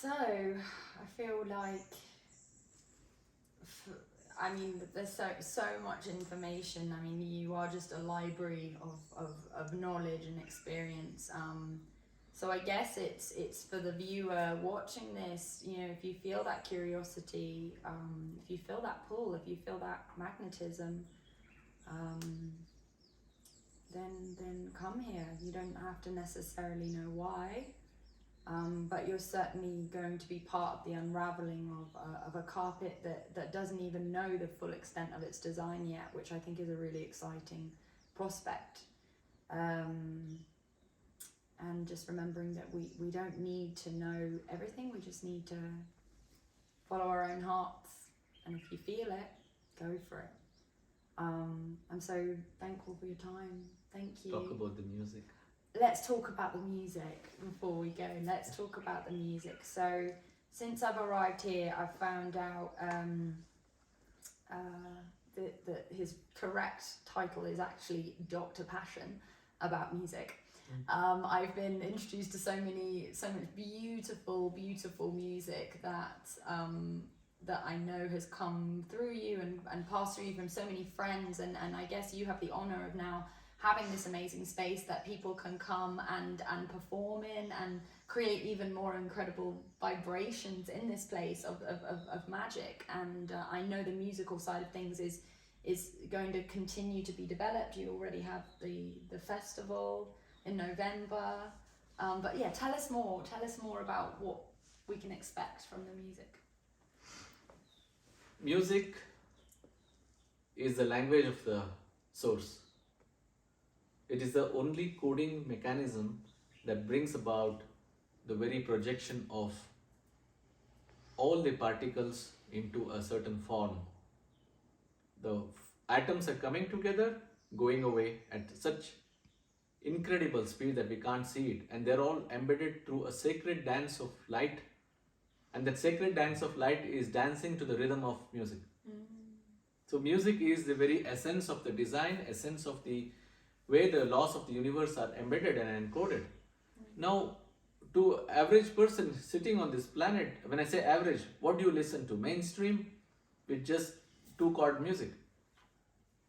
So, I feel like, I mean, there's so much information. I mean, you are just a library of knowledge and experience. So I guess it's for the viewer watching this, you know, if you feel that curiosity, if you feel that pull, if you feel that magnetism, then come here. You don't have to necessarily know why. But you're certainly going to be part of the unraveling of a carpet that doesn't even know the full extent of its design yet, which I think is a really exciting prospect. And just remembering that we don't need to know everything, we just need to follow our own hearts, and if you feel it, go for it. I'm so thankful for your time. Thank you. Talk about the music. Let's talk about the music before we go. Let's talk about the music. So, since I've arrived here, I've found out that his correct title is actually Dr. Passion about music. I've been introduced to so much beautiful music that I know has come through you and passed through you from so many friends, and I guess you have the honor of now having this amazing space that people can come and perform in and create even more incredible vibrations in this place of magic. And I know the musical side of things is going to continue to be developed. You already have the festival in November. But yeah, tell us more about what we can expect from the music. Music is the language of the source. It is the only coding mechanism that brings about the very projection of all the particles into a certain form. The atoms are coming together, going away at such incredible speed that we can't see it, and they're all embedded through a sacred dance of light, and that sacred dance of light is dancing to the rhythm of music. So music is the very essence of the design, essence of the way the laws of the universe are embedded and encoded. Now, to average person sitting on this planet, when I say average, what do you listen to? Mainstream with just 2-chord music.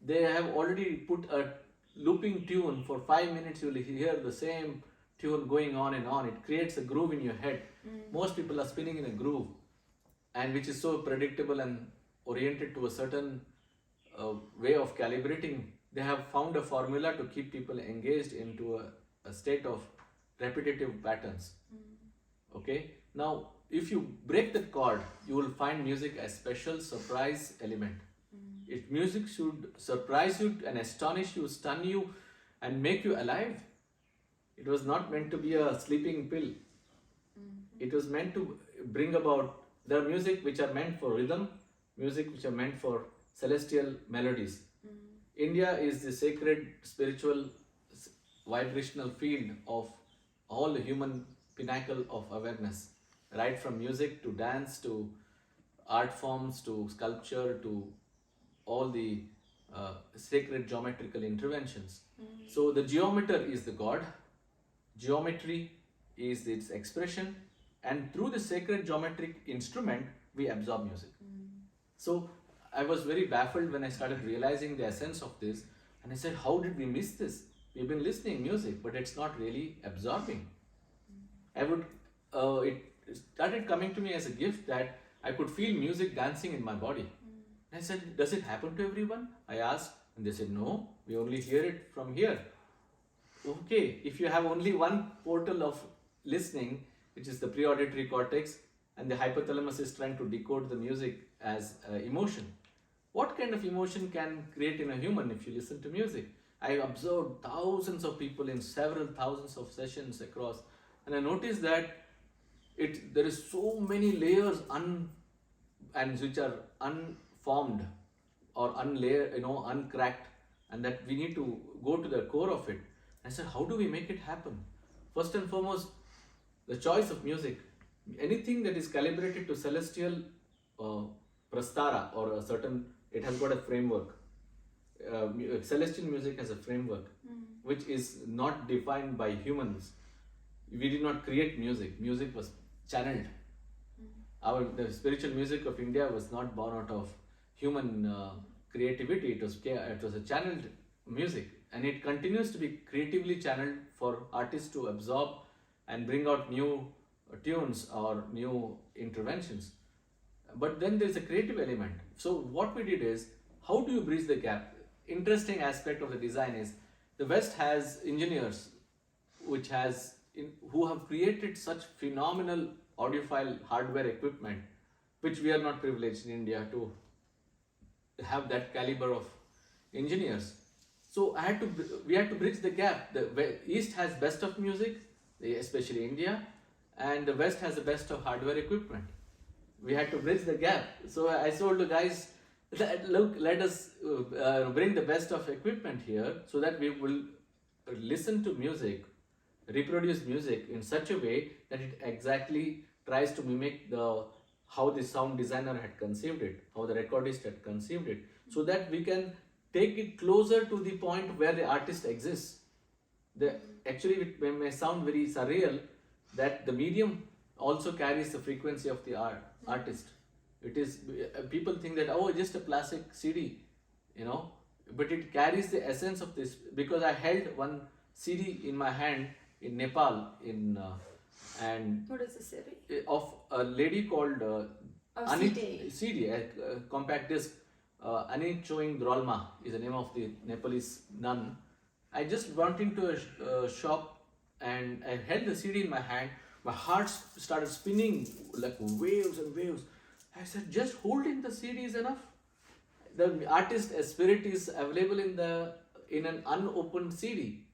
They have already put a looping tune for 5 minutes. You will hear the same tune going on and on. It creates a groove in your head. Most people are spinning in a groove, and which is so predictable and oriented to a certain way of calibrating. They have found a formula to keep people engaged into a state of repetitive patterns. Okay. Now, if you break that chord, you will find music a special surprise element. Music should surprise you and astonish you, stun you, and make you alive. It was not meant to be a sleeping pill. It was meant to bring about the music which are meant for rhythm, music which are meant for celestial melodies. India is the sacred spiritual vibrational field of all the human pinnacle of awareness, right from music to dance to art forms to sculpture to all the sacred geometrical interventions. So the geometer is the god, geometry is its expression, and through the sacred geometric instrument we absorb music. So I was very baffled when I started realizing the essence of this, and I said, how did we miss this? We've been listening music, but it's not really absorbing. It started coming to me as a gift that I could feel music dancing in my body. I said, does it happen to everyone? I asked, and they said, no, we only hear it from here. Okay, if you have only one portal of listening, which is the pre-auditory cortex, and the hypothalamus is trying to decode the music as emotion. What kind of emotion can create in a human if you listen to music? I observed thousands of people in several thousands of sessions across, and I noticed that there is so many layers and which are unformed or uncracked, and that we need to go to the core of it. I said, how do we make it happen? First and foremost, the choice of music. Anything that is calibrated to celestial prastara or a certain, it has got a framework. Celestial music has a framework which is not defined by humans. We did not create music. Music was channeled The spiritual music of India was not born out of human creativity. It was a channeled music, and it continues to be creatively channeled for artists to absorb and bring out new tunes or new interventions. But then there's a creative element. So what we did is, how do you bridge the gap? Interesting aspect of the design is the West has engineers who have created such phenomenal audiophile hardware equipment, which we are not privileged in India to have that caliber of engineers. So we had to bridge the gap. The East has best of music, especially India, and the West has the best of hardware equipment. We had to bridge the gap. So I told the guys that, look, let us bring the best of equipment here so that we will listen to music, reproduce music in such a way that it exactly tries to mimic how the sound designer had conceived it, how the recordist had conceived it, so that we can take it closer to the point where the artist exists. Actually, it may sound very surreal that the medium also carries the frequency of the artist. It is, people think that, oh, just a plastic CD, but it carries the essence of this, because I held one CD in my hand in Nepal and What is the city? of a lady called CD. a compact disc. Ani Choing Drolma is the name of the Nepalese nun. I just went into a shop and I held the CD in my hand. My heart started spinning like waves and waves. I said, just holding the CD is enough. The artist spirit is available in an unopened CD,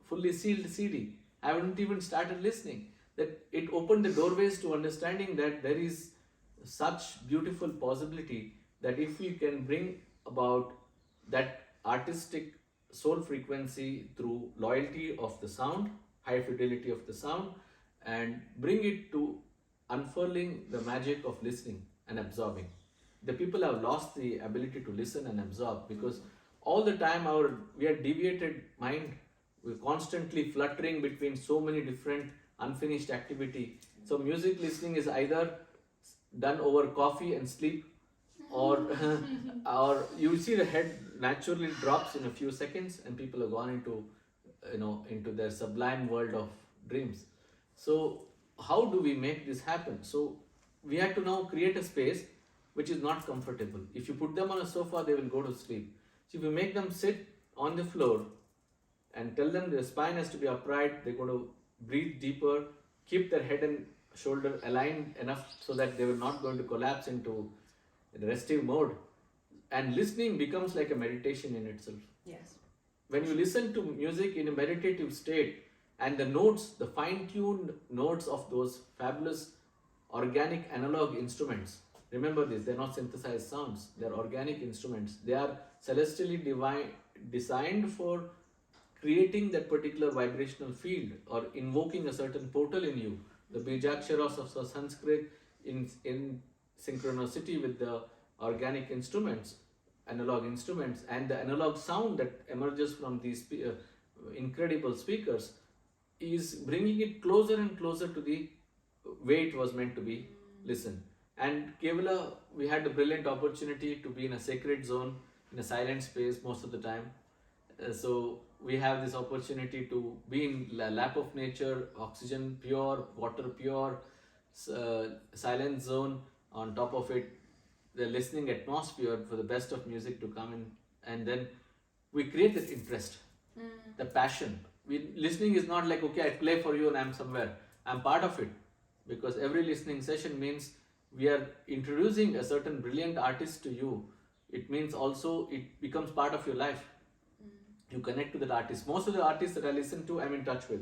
fully sealed CD. I haven't even started listening. That it opened the doorways to understanding that there is such beautiful possibility that if we can bring about that artistic soul frequency through loyalty of the sound, high fidelity of the sound, and bring it to unfurling the magic of listening and absorbing. The people have lost the ability to listen and absorb because all the time we are deviated mind. We're constantly fluttering between so many different unfinished activity. So music listening is either done over coffee and sleep, or or you see the head naturally drops in a few seconds and people have gone into their sublime world of dreams. So how do we make this happen? So we had to now create a space which is not comfortable. If you put them on a sofa, they will go to sleep. So if you make them sit on the floor and tell them their spine has to be upright, they're going to breathe deeper, keep their head and shoulder aligned enough so that they were not going to collapse into restive mode. And listening becomes like a meditation in itself. Yes. When you listen to music in a meditative state, and the notes, the fine-tuned notes of those fabulous organic analog instruments, remember this, they're not synthesized sounds, they're organic instruments. They are celestially designed for creating that particular vibrational field or invoking a certain portal in you. The Bijaksharas of Sanskrit in synchronicity with the organic instruments, analog instruments, and the analog sound that emerges from these incredible speakers is bringing it closer and closer to the way it was meant to be listened. And Kevala, we had the brilliant opportunity to be in a sacred zone, in a silent space most of the time. So we have this opportunity to be in the lap of nature, oxygen pure, water pure, silent zone. On top of it, the listening atmosphere for the best of music to come in, and then we create that interest, the passion. Listening is not like, okay, I play for you and I'm somewhere. I'm part of it, because every listening session means we are introducing a certain brilliant artist to you. It means also it becomes part of your life. You connect to that artist. Most of the artists that I listen to, I'm in touch with,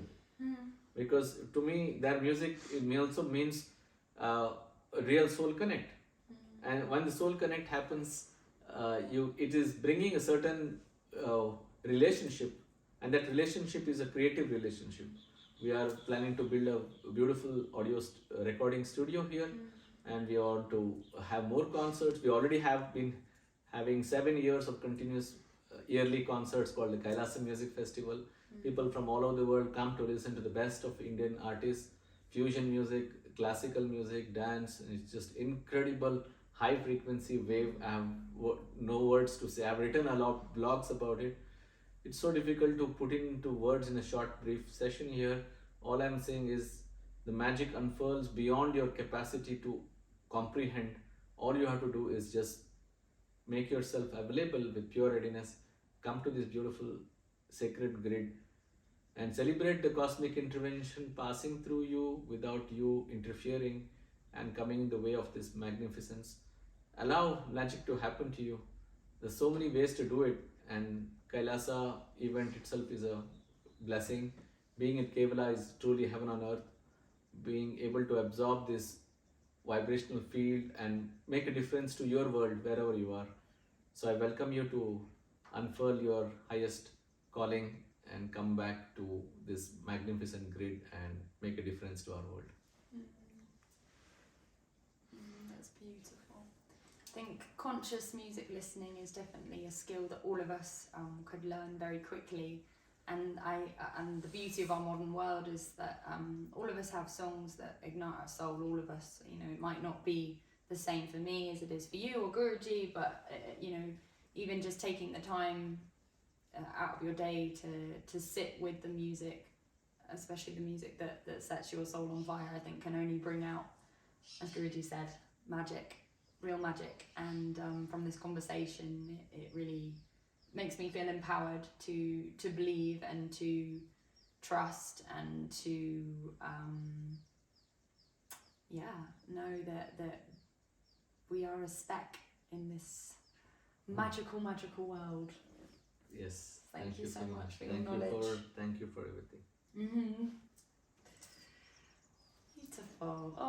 because to me their music also means a real soul connect. And when the soul connect happens, it is bringing a certain relationship, and that relationship is a creative relationship. We are planning to build a beautiful audio recording studio here, and we want to have more concerts. We already have been having 7 years of continuous yearly concerts called the Kailasa Music Festival. People from all over the world come to listen to the best of Indian artists, fusion music, classical music, dance. It's just incredible high frequency wave. I have no words to say. I've written a lot of blogs about it. It's so difficult to put into words in a short, brief session here. All I'm saying is the magic unfurls beyond your capacity to comprehend. All you have to do is just make yourself available with pure readiness. Come to this beautiful sacred grid and celebrate the cosmic intervention passing through you without you interfering and coming in the way of this magnificence. Allow magic to happen to you. There's so many ways to do it, and Kailasa event itself is a blessing. Being in Kevala is truly heaven on earth. Being able to absorb this vibrational field and make a difference to your world wherever you are. So I welcome you to unfurl your highest calling and come back to this magnificent grid and make a difference to our world. That's beautiful. I think conscious music listening is definitely a skill that all of us could learn very quickly. And and the beauty of our modern world is that all of us have songs that ignite our soul. All of us, it might not be the same for me as it is for you or Guruji, but even just taking the time out of your day to sit with the music, especially the music that sets your soul on fire, I think can only bring out, as Guruji said, magic, real magic. And from this conversation, it really makes me feel empowered to believe and to trust and to know that we are a speck in this magical world. Yes, Thank you so much for your thank knowledge. Thank you for everything. Beautiful. Oh.